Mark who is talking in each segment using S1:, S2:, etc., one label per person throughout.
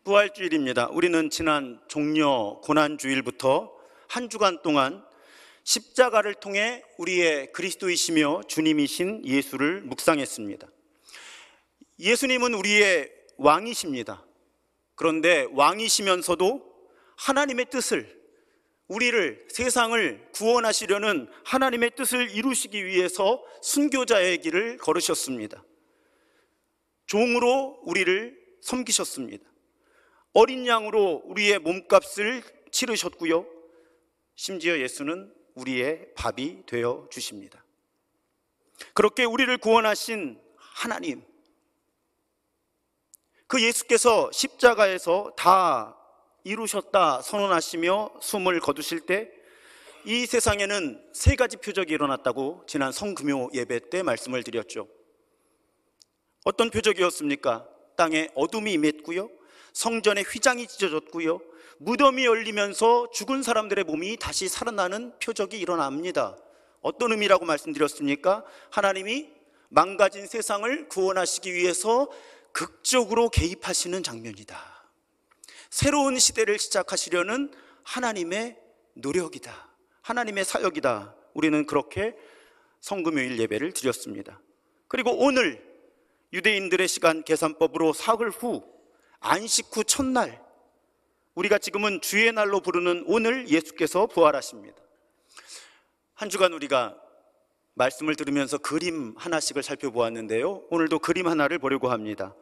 S1: 부활주일입니다. 우리는 지난 종려 고난주일부터 한 주간 동안 십자가를 통해 우리의 그리스도이시며 주님이신 예수를 묵상했습니다. 예수님은 우리의 왕이십니다. 그런데 왕이시면서도 하나님의 뜻을, 우리를, 세상을 구원하시려는 하나님의 뜻을 이루시기 위해서 순교자의 길을 걸으셨습니다. 종으로 우리를 섬기셨습니다. 어린 양으로 우리의 몸값을 치르셨고요, 심지어 예수는 우리의 밥이 되어 주십니다. 그렇게 우리를 구원하신 하나님, 그 예수께서 십자가에서 다 이루셨다 선언하시며 숨을 거두실 때 이 세상에는 세 가지 표적이 일어났다고 지난 성금요 예배 때 말씀을 드렸죠. 어떤 표적이었습니까? 땅에 어둠이 임했고요, 성전에 휘장이 찢어졌고요, 무덤이 열리면서 죽은 사람들의 몸이 다시 살아나는 표적이 일어납니다. 어떤 의미라고 말씀드렸습니까? 하나님이 망가진 세상을 구원하시기 위해서 극적으로 개입하시는 장면이다. 새로운 시대를 시작하시려는 하나님의 노력이다, 하나님의 사역이다. 우리는 그렇게 성금요일 예배를 드렸습니다. 그리고 오늘 유대인들의 시간 계산법으로 사흘 후, 안식 후 첫날, 우리가 지금은 주의 날로 부르는 오늘 예수께서 부활하십니다. 한 주간 우리가 말씀을 들으면서 그림 하나씩을 살펴보았는데요, 오늘도 그림 하나를 보려고 합니다.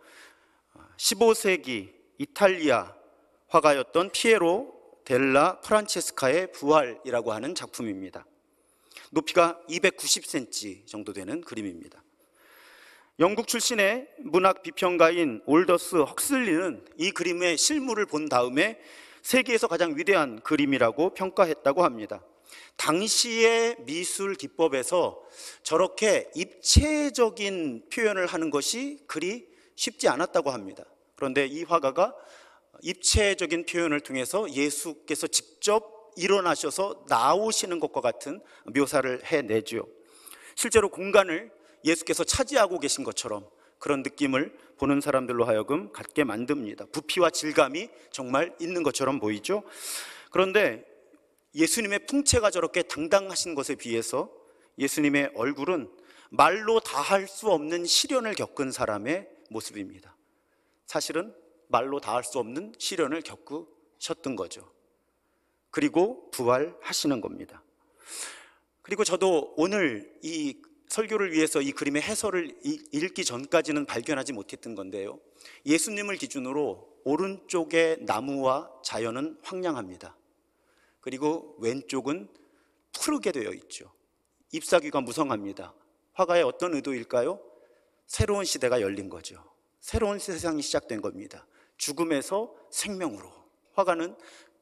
S1: 15세기 이탈리아 화가였던 피에로 델라 프란체스카의 부활이라고 하는 작품입니다. 높이가 290cm 정도 되는 그림입니다. 영국 출신의 문학 비평가인 올더스 헉슬리는 이 그림의 실물을 본 다음에 세계에서 가장 위대한 그림이라고 평가했다고 합니다. 당시의 미술 기법에서 저렇게 입체적인 표현을 하는 것이 그리 쉽지 않았다고 합니다. 그런데 이 화가가 입체적인 표현을 통해서 예수께서 직접 일어나셔서 나오시는 것과 같은 묘사를 해내죠. 실제로 공간을 예수께서 차지하고 계신 것처럼 그런 느낌을 보는 사람들로 하여금 갖게 만듭니다. 부피와 질감이 정말 있는 것처럼 보이죠. 그런데 예수님의 풍채가 저렇게 당당하신 것에 비해서 예수님의 얼굴은 말로 다 할 수 없는 시련을 겪은 사람의 모습입니다. 사실은 말로 다 할 수 없는 시련을 겪으셨던 거죠. 그리고 부활하시는 겁니다. 그리고 저도 오늘 이 설교를 위해서 이 그림의 해설을 읽기 전까지는 발견하지 못했던 건데요, 예수님을 기준으로 오른쪽의 나무와 자연은 황량합니다. 그리고 왼쪽은 푸르게 되어 있죠. 잎사귀가 무성합니다. 화가의 어떤 의도일까요? 새로운 시대가 열린 거죠. 새로운 세상이 시작된 겁니다. 죽음에서 생명으로. 화가는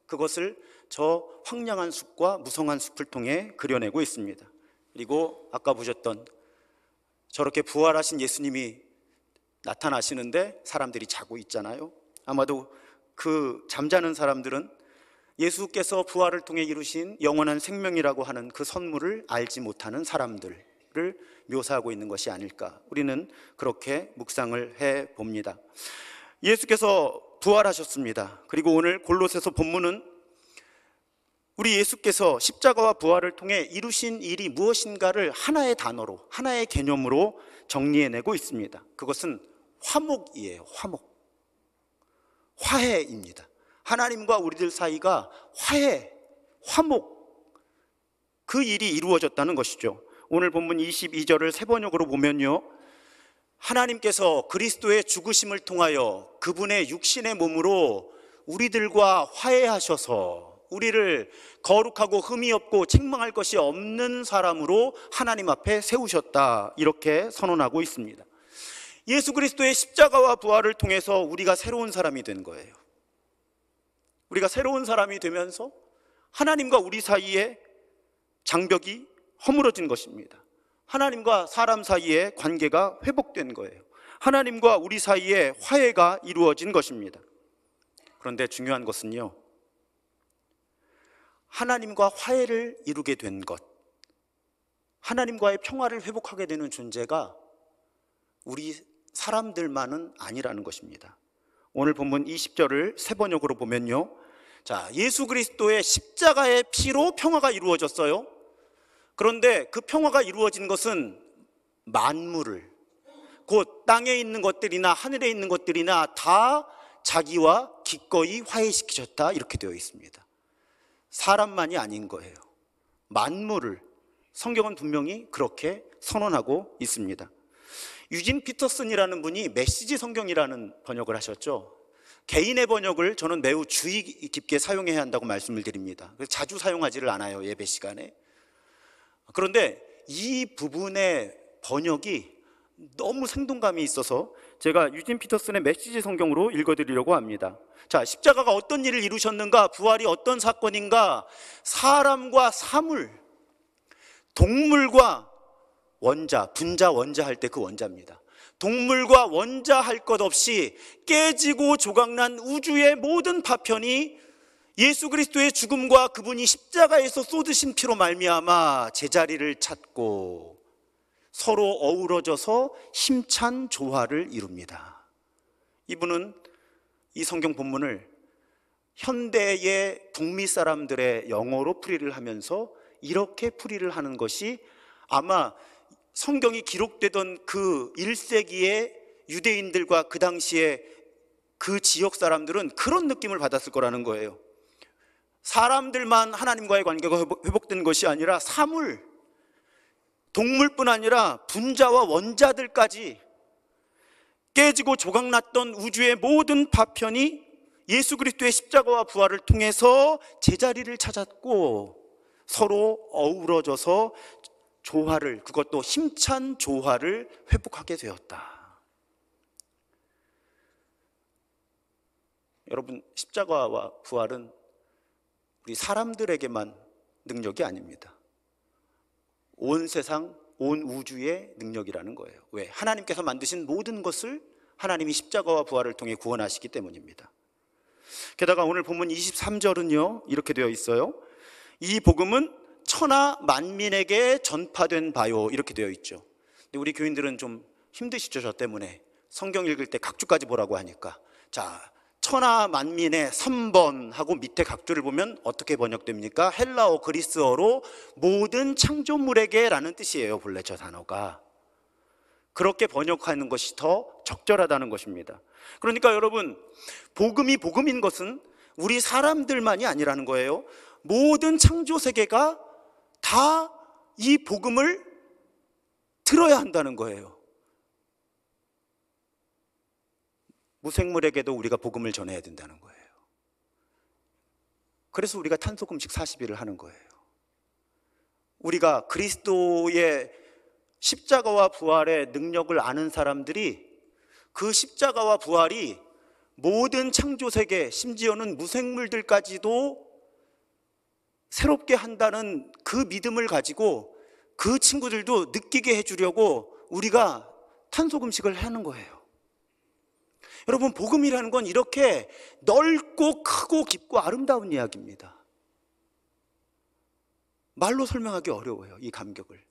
S1: 그것을 저 황량한 숲과 무성한 숲을 통해 그려내고 있습니다. 그리고 아까 보셨던 저렇게 부활하신 예수님이 나타나시는데 사람들이 자고 있잖아요. 아마도 그 잠자는 사람들은 예수께서 부활을 통해 이루신 영원한 생명이라고 하는 그 선물을 알지 못하는 사람들을 묘사하고 있는 것이 아닐까, 우리는 그렇게 묵상을 해봅니다. 예수께서 부활하셨습니다. 그리고 오늘 골로새서 본문은 우리 예수께서 십자가와 부활을 통해 이루신 일이 무엇인가를 하나의 단어로, 하나의 개념으로 정리해내고 있습니다. 그것은 화목이에요. 화목, 화해입니다. 하나님과 우리들 사이가 화해, 화목, 그 일이 이루어졌다는 것이죠. 오늘 본문 22절을 세 번역으로 보면요, 하나님께서 그리스도의 죽으심을 통하여 그분의 육신의 몸으로 우리들과 화해하셔서 우리를 거룩하고 흠이 없고 책망할 것이 없는 사람으로 하나님 앞에 세우셨다, 이렇게 선언하고 있습니다. 예수 그리스도의 십자가와 부활을 통해서 우리가 새로운 사람이 된 거예요. 우리가 새로운 사람이 되면서 하나님과 우리 사이에 장벽이 허물어진 것입니다. 하나님과 사람 사이의 관계가 회복된 거예요. 하나님과 우리 사이에 화해가 이루어진 것입니다. 그런데 중요한 것은요, 하나님과 화해를 이루게 된 것, 하나님과의 평화를 회복하게 되는 존재가 우리 사람들만은 아니라는 것입니다. 오늘 본문 20절을 세 번역으로 보면요, 자, 예수 그리스도의 십자가의 피로 평화가 이루어졌어요. 그런데 그 평화가 이루어진 것은 만물을, 곧 땅에 있는 것들이나 하늘에 있는 것들이나 다 자기와 기꺼이 화해시키셨다, 이렇게 되어 있습니다. 사람만이 아닌 거예요. 만물을 성경은 분명히 그렇게 선언하고 있습니다. 유진 피터슨이라는 분이 메시지 성경이라는 번역을 하셨죠. 개인의 번역을 저는 매우 주의 깊게 사용해야 한다고 말씀을 드립니다. 그래서 자주 사용하지를 않아요, 예배 시간에. 그런데 이 부분의 번역이 너무 생동감이 있어서 제가 유진 피터슨의 메시지 성경으로 읽어드리려고 합니다. 자, 십자가가 어떤 일을 이루셨는가, 부활이 어떤 사건인가, 사람과 사물, 동물과 원자, 분자 원자 할 때 그 원자입니다. 동물과 원자 할 것 없이 깨지고 조각난 우주의 모든 파편이 예수 그리스도의 죽음과 그분이 십자가에서 쏟으신 피로 말미암아 제자리를 찾고 서로 어우러져서 힘찬 조화를 이룹니다. 이분은 이 성경 본문을 현대의 북미 사람들의 영어로 풀이를 하면서 이렇게 풀이를 하는 것이 아마 성경이 기록되던 그 1세기의 유대인들과 그 당시에 그 지역 사람들은 그런 느낌을 받았을 거라는 거예요. 사람들만 하나님과의 관계가 회복된 것이 아니라 사물, 동물뿐 아니라 분자와 원자들까지 깨지고 조각났던 우주의 모든 파편이 예수 그리스도의 십자가와 부활을 통해서 제자리를 찾았고 서로 어우러져서 조화를, 그것도 힘찬 조화를 회복하게 되었다. 여러분, 십자가와 부활은 우리 사람들에게만 능력이 아닙니다. 온 세상, 온 우주의 능력이라는 거예요. 왜? 하나님께서 만드신 모든 것을 하나님이 십자가와 부활을 통해 구원하시기 때문입니다. 게다가 오늘 본문 23절은요 이렇게 되어 있어요. 이 복음은 천하 만민에게 전파된 바요, 이렇게 되어 있죠. 근데 우리 교인들은 좀 힘드시죠? 저 때문에 성경 읽을 때 각주까지 보라고 하니까. 자, 천하 만민의 3번 하고 밑에 각주를 보면 어떻게 번역됩니까? 헬라어 그리스어로 모든 창조물에게 라는 뜻이에요. 본래 저 단어가 그렇게 번역하는 것이 더 적절하다는 것입니다. 그러니까 여러분, 복음이 복음인 것은 우리 사람들만이 아니라는 거예요. 모든 창조 세계가 다 이 복음을 들어야 한다는 거예요. 무생물에게도 우리가 복음을 전해야 된다는 거예요. 그래서 우리가 탄소금식 40일을 하는 거예요. 우리가 그리스도의 십자가와 부활의 능력을 아는 사람들이 그 십자가와 부활이 모든 창조세계, 심지어는 무생물들까지도 새롭게 한다는 그 믿음을 가지고 그 친구들도 느끼게 해주려고 우리가 탄소금식을 하는 거예요. 여러분, 복음이라는 건 이렇게 넓고 크고 깊고 아름다운 이야기입니다. 말로 설명하기 어려워요, 이 감격을.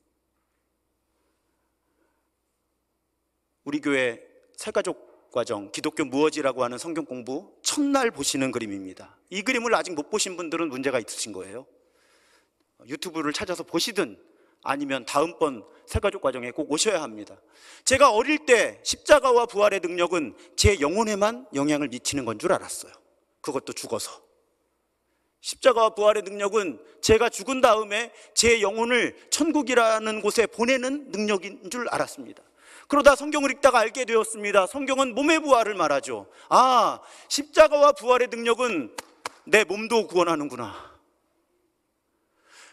S1: 우리 교회 새가족 과정 기독교 무엇이라고 하는 성경 공부 첫날 보시는 그림입니다. 이 그림을 아직 못 보신 분들은 문제가 있으신 거예요. 유튜브를 찾아서 보시든 아니면 다음번 새가족 과정에 꼭 오셔야 합니다. 제가 어릴 때 십자가와 부활의 능력은 제 영혼에만 영향을 미치는 건 줄 알았어요. 그것도 죽어서. 십자가와 부활의 능력은 제가 죽은 다음에 제 영혼을 천국이라는 곳에 보내는 능력인 줄 알았습니다. 그러다 성경을 읽다가 알게 되었습니다. 성경은 몸의 부활을 말하죠. 아, 십자가와 부활의 능력은 내 몸도 구원하는구나.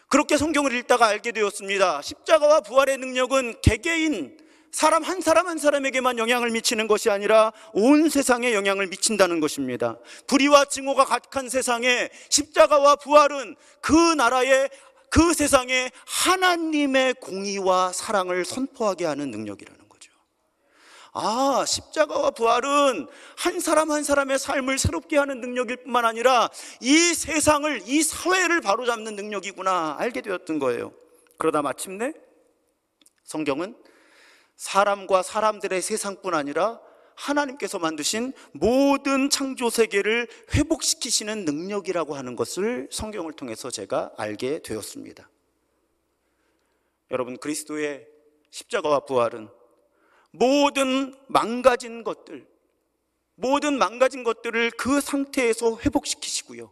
S1: 그렇게 성경을 읽다가 알게 되었습니다. 십자가와 부활의 능력은 개개인, 사람 한 사람 한 사람에게만 영향을 미치는 것이 아니라 온 세상에 영향을 미친다는 것입니다. 불의와 증오가 가득한 세상에 십자가와 부활은 그 나라에, 그 세상에 하나님의 공의와 사랑을 선포하게 하는 능력이라는 거죠. 아, 십자가와 부활은 한 사람 한 사람의 삶을 새롭게 하는 능력일 뿐만 아니라 이 세상을, 이 사회를 바로잡는 능력이구나 알게 되었던 거예요. 그러다 마침내 성경은 사람과 사람들의 세상뿐 아니라 하나님께서 만드신 모든 창조 세계를 회복시키시는 능력이라고 하는 것을 성경을 통해서 제가 알게 되었습니다. 여러분, 그리스도의 십자가와 부활은 모든 망가진 것들을 그 상태에서 회복시키시고요,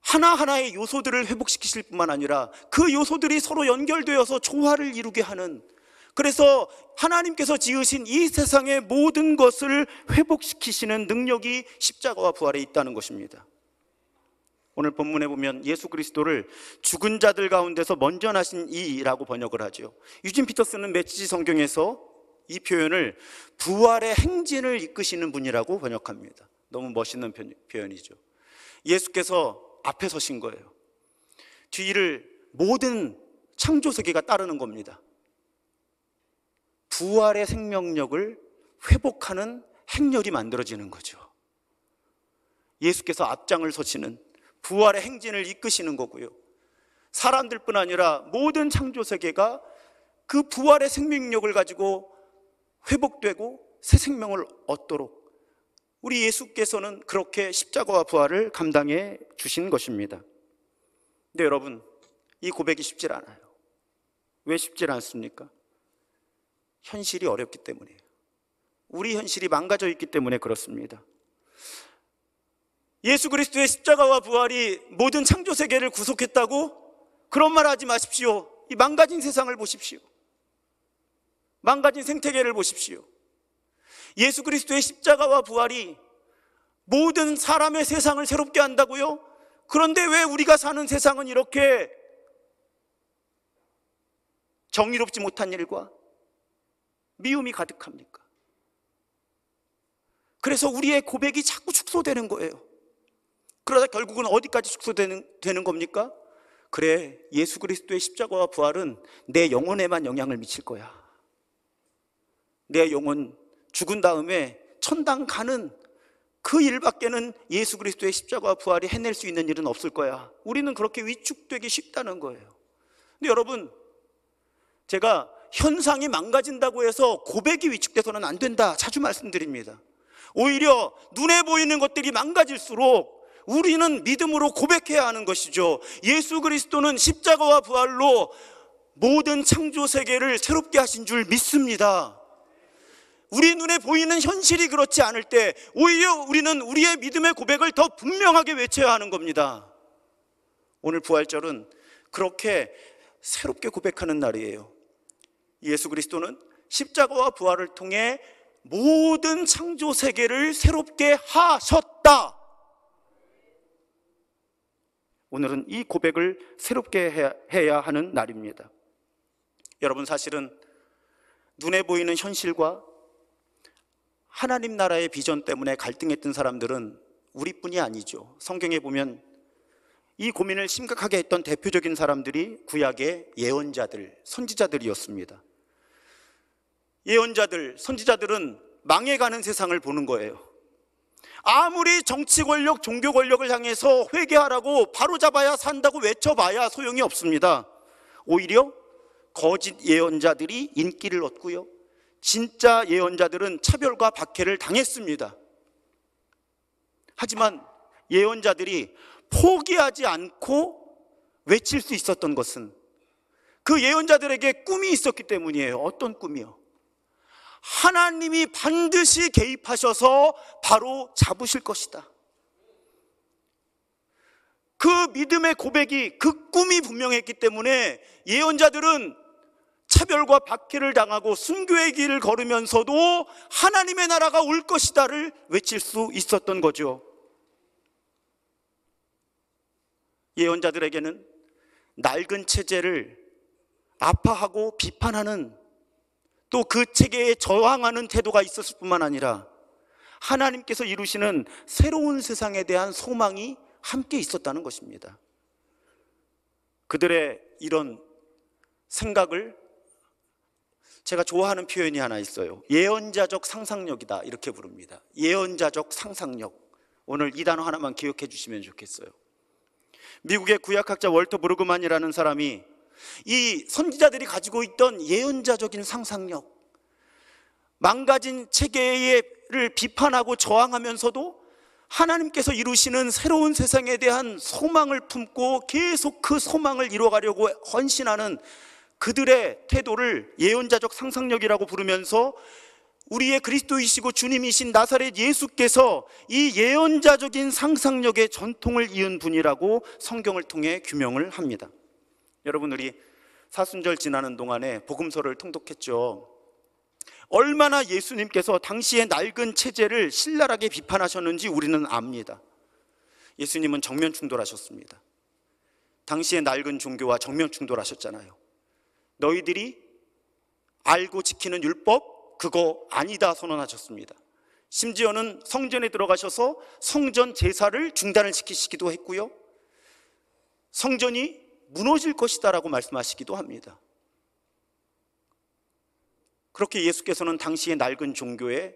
S1: 하나하나의 요소들을 회복시키실 뿐만 아니라 그 요소들이 서로 연결되어서 조화를 이루게 하는, 그래서 하나님께서 지으신 이 세상의 모든 것을 회복시키시는 능력이 십자가와 부활에 있다는 것입니다. 오늘 본문에 보면 예수 그리스도를 죽은 자들 가운데서 먼저 나신 이라고 번역을 하죠. 유진 피터스는 메시지 성경에서 이 표현을 부활의 행진을 이끄시는 분이라고 번역합니다. 너무 멋있는 표현이죠. 예수께서 앞에 서신 거예요. 뒤를 모든 창조 세계가 따르는 겁니다. 부활의 생명력을 회복하는 행렬이 만들어지는 거죠. 예수께서 앞장을 서시는 부활의 행진을 이끄시는 거고요, 사람들뿐 아니라 모든 창조 세계가 그 부활의 생명력을 가지고 회복되고 새 생명을 얻도록 우리 예수께서는 그렇게 십자가와 부활을 감당해 주신 것입니다. 근데 여러분, 이 고백이 쉽질 않아요. 왜 쉽질 않습니까? 현실이 어렵기 때문이에요. 우리 현실이 망가져 있기 때문에 그렇습니다. 예수 그리스도의 십자가와 부활이 모든 창조 세계를 구속했다고? 그런 말 하지 마십시오. 이 망가진 세상을 보십시오. 망가진 생태계를 보십시오. 예수 그리스도의 십자가와 부활이 모든 사람의 세상을 새롭게 한다고요? 그런데 왜 우리가 사는 세상은 이렇게 정의롭지 못한 일과 미움이 가득합니까? 그래서 우리의 고백이 자꾸 축소되는 거예요. 그러다 결국은 어디까지 축소되는 겁니까? 그래, 예수 그리스도의 십자가와 부활은 내 영혼에만 영향을 미칠 거야. 내 영혼 죽은 다음에 천당 가는 그 일밖에는 예수 그리스도의 십자가와 부활이 해낼 수 있는 일은 없을 거야. 우리는 그렇게 위축되기 쉽다는 거예요. 근데 여러분, 제가 현상이 망가진다고 해서 고백이 위축돼서는 안 된다 자주 말씀드립니다. 오히려 눈에 보이는 것들이 망가질수록 우리는 믿음으로 고백해야 하는 것이죠. 예수 그리스도는 십자가와 부활로 모든 창조 세계를 새롭게 하신 줄 믿습니다. 우리 눈에 보이는 현실이 그렇지 않을 때 오히려 우리는 우리의 믿음의 고백을 더 분명하게 외쳐야 하는 겁니다. 오늘 부활절은 그렇게 새롭게 고백하는 날이에요. 예수 그리스도는 십자가와 부활을 통해 모든 창조 세계를 새롭게 하셨다. 오늘은 이 고백을 새롭게 해야 하는 날입니다. 여러분, 사실은 눈에 보이는 현실과 하나님 나라의 비전 때문에 갈등했던 사람들은 우리뿐이 아니죠. 성경에 보면 이 고민을 심각하게 했던 대표적인 사람들이 구약의 예언자들, 선지자들이었습니다. 예언자들, 선지자들은 망해가는 세상을 보는 거예요. 아무리 정치 권력, 종교 권력을 향해서 회개하라고 바로잡아야 산다고 외쳐봐야 소용이 없습니다. 오히려 거짓 예언자들이 인기를 얻고요, 진짜 예언자들은 차별과 박해를 당했습니다. 하지만 예언자들이 포기하지 않고 외칠 수 있었던 것은 그 예언자들에게 꿈이 있었기 때문이에요. 어떤 꿈이요? 하나님이 반드시 개입하셔서 바로 잡으실 것이다. 그 믿음의 고백이, 그 꿈이 분명했기 때문에 예언자들은 차별과 박해를 당하고 순교의 길을 걸으면서도 하나님의 나라가 올 것이다를 외칠 수 있었던 거죠. 예언자들에게는 낡은 체제를 아파하고 비판하는, 또 그 체계에 저항하는 태도가 있었을 뿐만 아니라 하나님께서 이루시는 새로운 세상에 대한 소망이 함께 있었다는 것입니다. 그들의 이런 생각을 제가 좋아하는 표현이 하나 있어요. 예언자적 상상력이다, 이렇게 부릅니다. 예언자적 상상력. 오늘 이 단어 하나만 기억해 주시면 좋겠어요. 미국의 구약학자 월터 브루그만이라는 사람이 이 선지자들이 가지고 있던 예언자적인 상상력, 망가진 체계를 비판하고 저항하면서도 하나님께서 이루시는 새로운 세상에 대한 소망을 품고 계속 그 소망을 이루어가려고 헌신하는 그들의 태도를 예언자적 상상력이라고 부르면서 우리의 그리스도이시고 주님이신 나사렛 예수께서 이 예언자적인 상상력의 전통을 이은 분이라고 성경을 통해 규명을 합니다. 여러분, 우리 사순절 지나는 동안에 복음서를 통독했죠. 얼마나 예수님께서 당시의 낡은 체제를 신랄하게 비판하셨는지 우리는 압니다. 예수님은 정면 충돌하셨습니다. 당시의 낡은 종교와 정면 충돌하셨잖아요. 너희들이 알고 지키는 율법 그거 아니다 선언하셨습니다. 심지어는 성전에 들어가셔서 성전 제사를 중단을 시키시기도 했고요, 성전이 무너질 것이다라고 말씀하시기도 합니다. 그렇게 예수께서는 당시의 낡은 종교에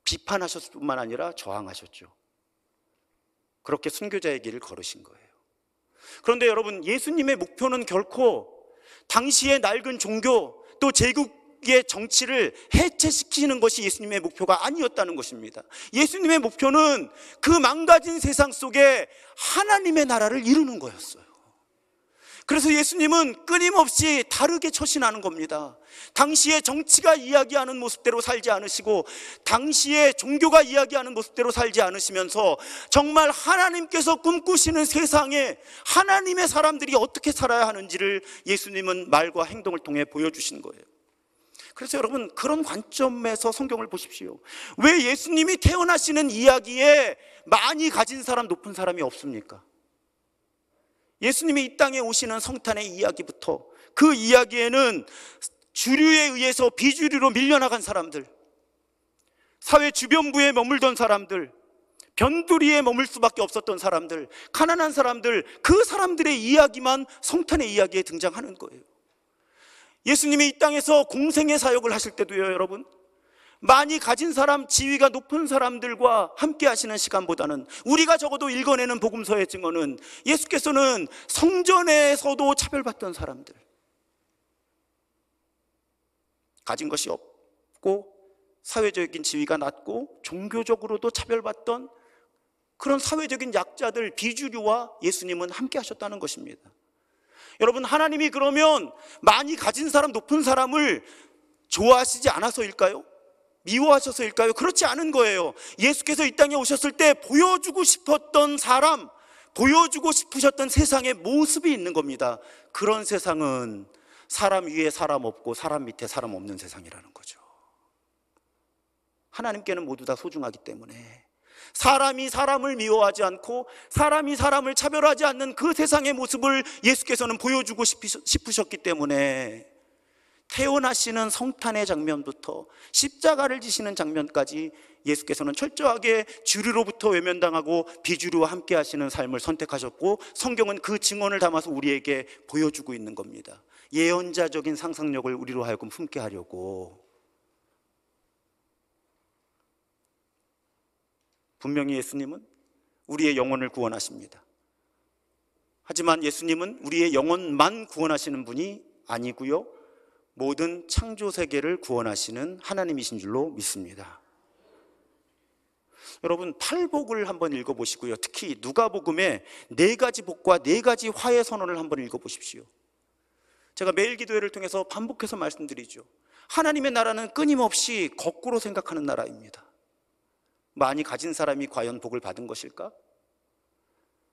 S1: 비판하셨을 뿐만 아니라 저항하셨죠. 그렇게 순교자의 길을 걸으신 거예요. 그런데 여러분, 예수님의 목표는 결코 당시의 낡은 종교 또 제국의 정치를 해체시키는 것이 예수님의 목표가 아니었다는 것입니다. 예수님의 목표는 그 망가진 세상 속에 하나님의 나라를 이루는 거였어요. 그래서 예수님은 끊임없이 다르게 처신하는 겁니다. 당시의 정치가 이야기하는 모습대로 살지 않으시고 당시의 종교가 이야기하는 모습대로 살지 않으시면서 정말 하나님께서 꿈꾸시는 세상에 하나님의 사람들이 어떻게 살아야 하는지를 예수님은 말과 행동을 통해 보여주신 거예요. 그래서 여러분, 그런 관점에서 성경을 보십시오. 왜 예수님이 태어나시는 이야기에 많이 가진 사람, 높은 사람이 없습니까? 예수님이 이 땅에 오시는 성탄의 이야기부터 그 이야기에는 주류에 의해서 비주류로 밀려나간 사람들, 사회 주변부에 머물던 사람들, 변두리에 머물 수밖에 없었던 사람들, 가난한 사람들, 그 사람들의 이야기만 성탄의 이야기에 등장하는 거예요. 예수님이 이 땅에서 공생의 사역을 하실 때도요, 여러분, 많이 가진 사람, 지위가 높은 사람들과 함께 하시는 시간보다는 우리가 적어도 읽어내는 복음서의 증언은 예수께서는 성전에서도 차별받던 사람들, 가진 것이 없고 사회적인 지위가 낮고 종교적으로도 차별받던 그런 사회적인 약자들, 비주류와 예수님은 함께 하셨다는 것입니다. 여러분, 하나님이 그러면 많이 가진 사람, 높은 사람을 좋아하시지 않아서일까요? 미워하셔서일까요? 그렇지 않은 거예요. 예수께서 이 땅에 오셨을 때 보여주고 싶었던 사람, 보여주고 싶으셨던 세상의 모습이 있는 겁니다. 그런 세상은 사람 위에 사람 없고 사람 밑에 사람 없는 세상이라는 거죠. 하나님께는 모두 다 소중하기 때문에 사람이 사람을 미워하지 않고 사람이 사람을 차별하지 않는 그 세상의 모습을 예수께서는 보여주고 싶으셨기 때문에 태어나시는 성탄의 장면부터 십자가를 지시는 장면까지 예수께서는 철저하게 주류로부터 외면당하고 비주류와 함께 하시는 삶을 선택하셨고, 성경은 그 증언을 담아서 우리에게 보여주고 있는 겁니다. 예언자적인 상상력을 우리로 하여금 품게 하려고. 분명히 예수님은 우리의 영혼을 구원하십니다. 하지만 예수님은 우리의 영혼만 구원하시는 분이 아니고요, 모든 창조 세계를 구원하시는 하나님이신 줄로 믿습니다. 여러분, 팔복을 한번 읽어보시고요, 특히 누가복음의 4가지 복과 4가지 화해 선언을 한번 읽어보십시오. 제가 매일 기도회를 통해서 반복해서 말씀드리죠. 하나님의 나라는 끊임없이 거꾸로 생각하는 나라입니다. 많이 가진 사람이 과연 복을 받은 것일까?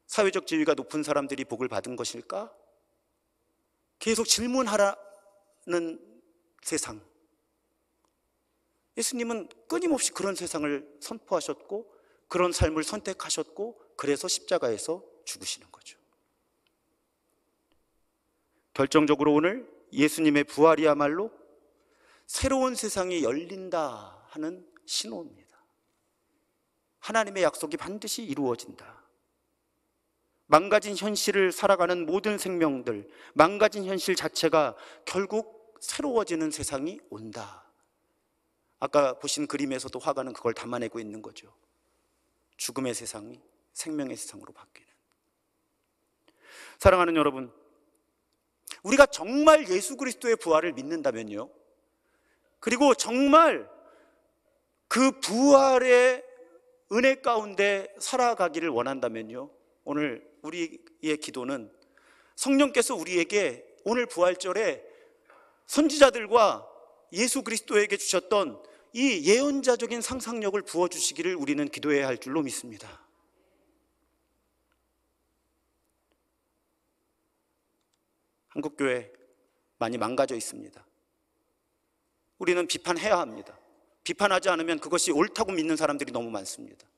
S1: 사회적 지위가 높은 사람들이 복을 받은 것일까? 계속 질문하라는 세상. 예수님은 끊임없이 그런 세상을 선포하셨고 그런 삶을 선택하셨고, 그래서 십자가에서 죽으시는 거죠. 결정적으로 오늘 예수님의 부활이야말로 새로운 세상이 열린다 하는 신호입니다. 하나님의 약속이 반드시 이루어진다. 망가진 현실을 살아가는 모든 생명들, 망가진 현실 자체가 결국 새로워지는 세상이 온다. 아까 보신 그림에서도 화가는 그걸 담아내고 있는 거죠. 죽음의 세상이 생명의 세상으로 바뀌는. 사랑하는 여러분, 우리가 정말 예수 그리스도의 부활을 믿는다면요, 그리고 정말 그 부활의 은혜 가운데 살아가기를 원한다면요, 오늘 우리의 기도는 성령께서 우리에게 오늘 부활절에 선지자들과 예수 그리스도에게 주셨던 이 예언자적인 상상력을 부어주시기를 우리는 기도해야 할 줄로 믿습니다. 한국교회 많이 망가져 있습니다. 우리는 비판해야 합니다. 비판하지 않으면 그것이 옳다고 믿는 사람들이 너무 많습니다.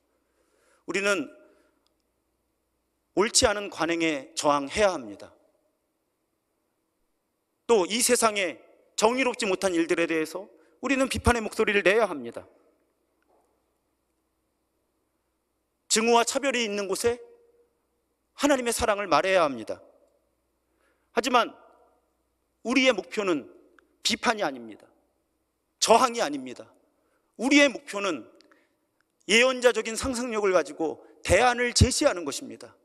S1: 우리는 옳지 않은 관행에 저항해야 합니다. 또 이 세상에 정의롭지 못한 일들에 대해서 우리는 비판의 목소리를 내야 합니다. 증오와 차별이 있는 곳에 하나님의 사랑을 말해야 합니다. 하지만 우리의 목표는 비판이 아닙니다. 저항이 아닙니다. 우리의 목표는 예언자적인 상상력을 가지고 대안을 제시하는 것입니다.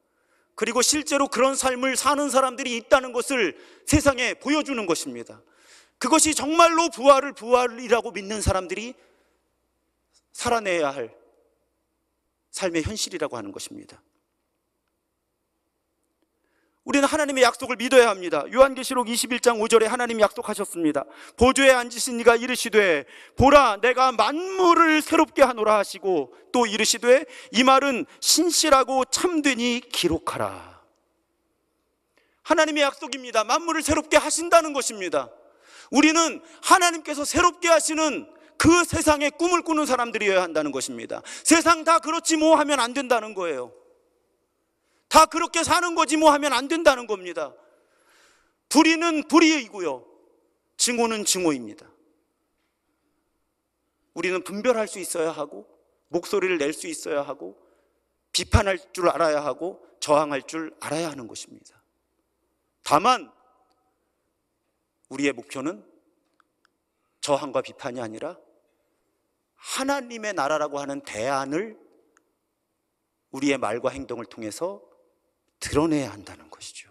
S1: 그리고 실제로 그런 삶을 사는 사람들이 있다는 것을 세상에 보여주는 것입니다. 그것이 정말로 부활이라고 믿는 사람들이 살아내야 할 삶의 현실이라고 하는 것입니다. 우리는 하나님의 약속을 믿어야 합니다. 요한계시록 21장 5절에 하나님이 약속하셨습니다. 보좌에 앉으신 이가 이르시되 보라 내가 만물을 새롭게 하노라 하시고 또 이르시되 이 말은 신실하고 참되니 기록하라. 하나님의 약속입니다. 만물을 새롭게 하신다는 것입니다. 우리는 하나님께서 새롭게 하시는 그 세상의 꿈을 꾸는 사람들이어야 한다는 것입니다. 세상 다 그렇지 뭐 하면 안 된다는 거예요. 다 그렇게 사는 거지 뭐 하면 안 된다는 겁니다. 불의는 불의이고요, 증오는 증오입니다. 우리는 분별할 수 있어야 하고 목소리를 낼 수 있어야 하고 비판할 줄 알아야 하고 저항할 줄 알아야 하는 것입니다. 다만 우리의 목표는 저항과 비판이 아니라 하나님의 나라라고 하는 대안을 우리의 말과 행동을 통해서 드러내야 한다는 것이죠.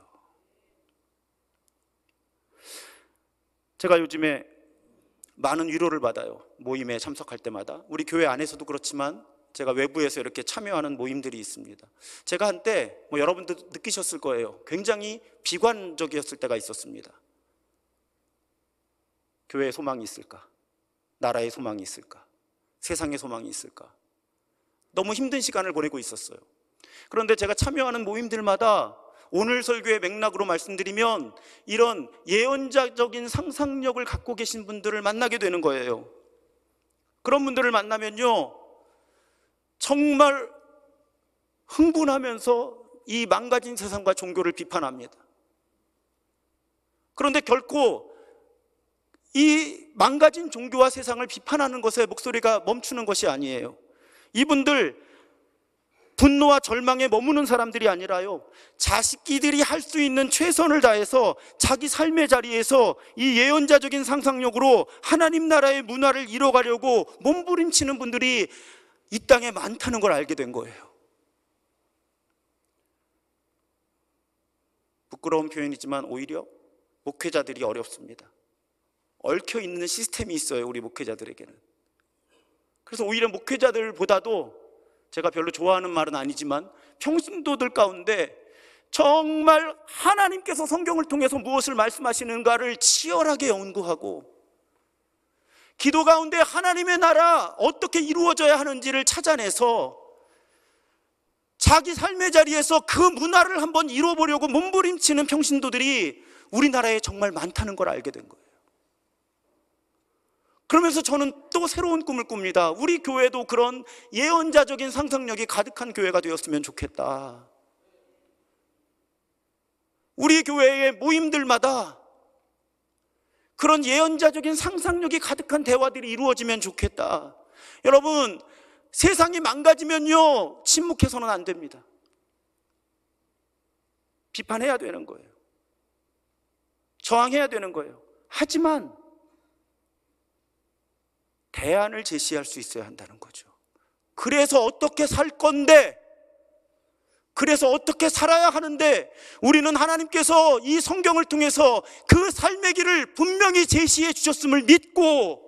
S1: 제가 요즘에 많은 위로를 받아요. 모임에 참석할 때마다. 우리 교회 안에서도 그렇지만 제가 외부에서 이렇게 참여하는 모임들이 있습니다. 제가 한때 여러분도 느끼셨을 거예요. 굉장히 비관적이었을 때가 있었습니다. 교회에 소망이 있을까? 나라에 소망이 있을까? 세상에 소망이 있을까? 너무 힘든 시간을 보내고 있었어요. 그런데 제가 참여하는 모임들마다 오늘 설교의 맥락으로 말씀드리면 이런 예언자적인 상상력을 갖고 계신 분들을 만나게 되는 거예요. 그런 분들을 만나면요, 정말 흥분하면서 이 망가진 세상과 종교를 비판합니다. 그런데 결코 이 망가진 종교와 세상을 비판하는 것에 목소리가 멈추는 것이 아니에요. 이분들 분노와 절망에 머무는 사람들이 아니라요, 자식끼들이 할 수 있는 최선을 다해서 자기 삶의 자리에서 이 예언자적인 상상력으로 하나님 나라의 문화를 이뤄가려고 몸부림치는 분들이 이 땅에 많다는 걸 알게 된 거예요. 부끄러운 표현이지만 오히려 목회자들이 어렵습니다. 얽혀있는 시스템이 있어요, 우리 목회자들에게는. 그래서 오히려 목회자들보다도, 제가 별로 좋아하는 말은 아니지만, 평신도들 가운데 정말 하나님께서 성경을 통해서 무엇을 말씀하시는가를 치열하게 연구하고 기도 가운데 하나님의 나라 어떻게 이루어져야 하는지를 찾아내서 자기 삶의 자리에서 그 문화를 한번 이뤄보려고 몸부림치는 평신도들이 우리나라에 정말 많다는 걸 알게 된 거예요. 그러면서 저는 또 새로운 꿈을 꿉니다. 우리 교회도 그런 예언자적인 상상력이 가득한 교회가 되었으면 좋겠다. 우리 교회의 모임들마다 그런 예언자적인 상상력이 가득한 대화들이 이루어지면 좋겠다. 여러분, 세상이 망가지면요, 침묵해서는 안 됩니다. 비판해야 되는 거예요. 저항해야 되는 거예요. 하지만 대안을 제시할 수 있어야 한다는 거죠. 그래서 어떻게 살 건데, 그래서 어떻게 살아야 하는데, 우리는 하나님께서 이 성경을 통해서 그 삶의 길을 분명히 제시해 주셨음을 믿고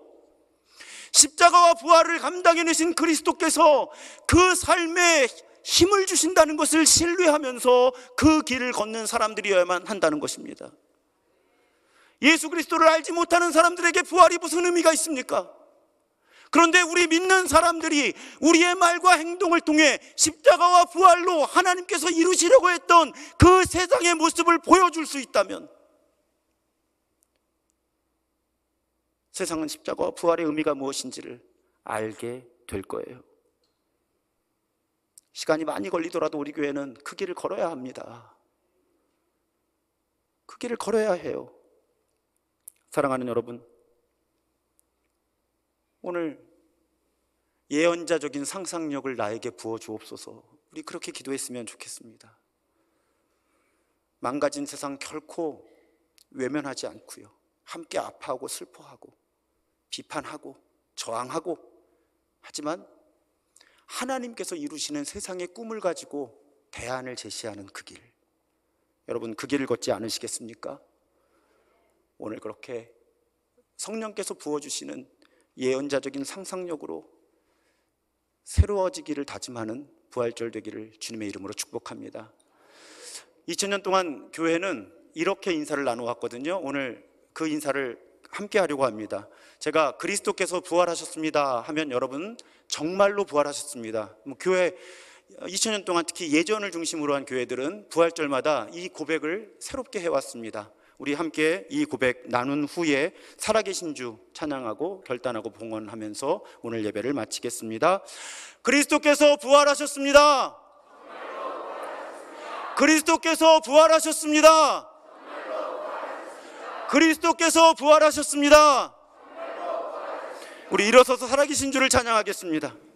S1: 십자가와 부활을 감당해내신 그리스도께서 그 삶에 힘을 주신다는 것을 신뢰하면서 그 길을 걷는 사람들이어야만 한다는 것입니다. 예수 그리스도를 알지 못하는 사람들에게 부활이 무슨 의미가 있습니까? 그런데 우리 믿는 사람들이 우리의 말과 행동을 통해 십자가와 부활로 하나님께서 이루시려고 했던 그 세상의 모습을 보여줄 수 있다면 세상은 십자가와 부활의 의미가 무엇인지를 알게 될 거예요. 시간이 많이 걸리더라도 우리 교회는 그 길을 걸어야 합니다. 그 길을 걸어야 해요. 사랑하는 여러분, 오늘 예언자적인 상상력을 나에게 부어주옵소서. 우리 그렇게 기도했으면 좋겠습니다. 망가진 세상 결코 외면하지 않고요, 함께 아파하고 슬퍼하고 비판하고 저항하고, 하지만 하나님께서 이루시는 세상의 꿈을 가지고 대안을 제시하는 그 길, 여러분 그 길을 걷지 않으시겠습니까? 오늘 그렇게 성령께서 부어주시는 예언자적인 상상력으로 새로워지기를 다짐하는 부활절 되기를 주님의 이름으로 축복합니다. 2000년 동안 교회는 이렇게 인사를 나눠왔거든요. 오늘 그 인사를 함께 하려고 합니다. 제가 그리스도께서 부활하셨습니다 하면 여러분 정말로 부활하셨습니다. 교회 2000년 동안 특히 예전을 중심으로 한 교회들은 부활절마다 이 고백을 새롭게 해왔습니다. 우리 함께 이 고백 나눈 후에 살아계신 주 찬양하고 결단하고 봉헌하면서 오늘 예배를 마치겠습니다. 그리스도께서 부활하셨습니다. 그리스도께서 부활하셨습니다. 그리스도께서 부활하셨습니다. 우리 일어서서 살아계신 주를 찬양하겠습니다.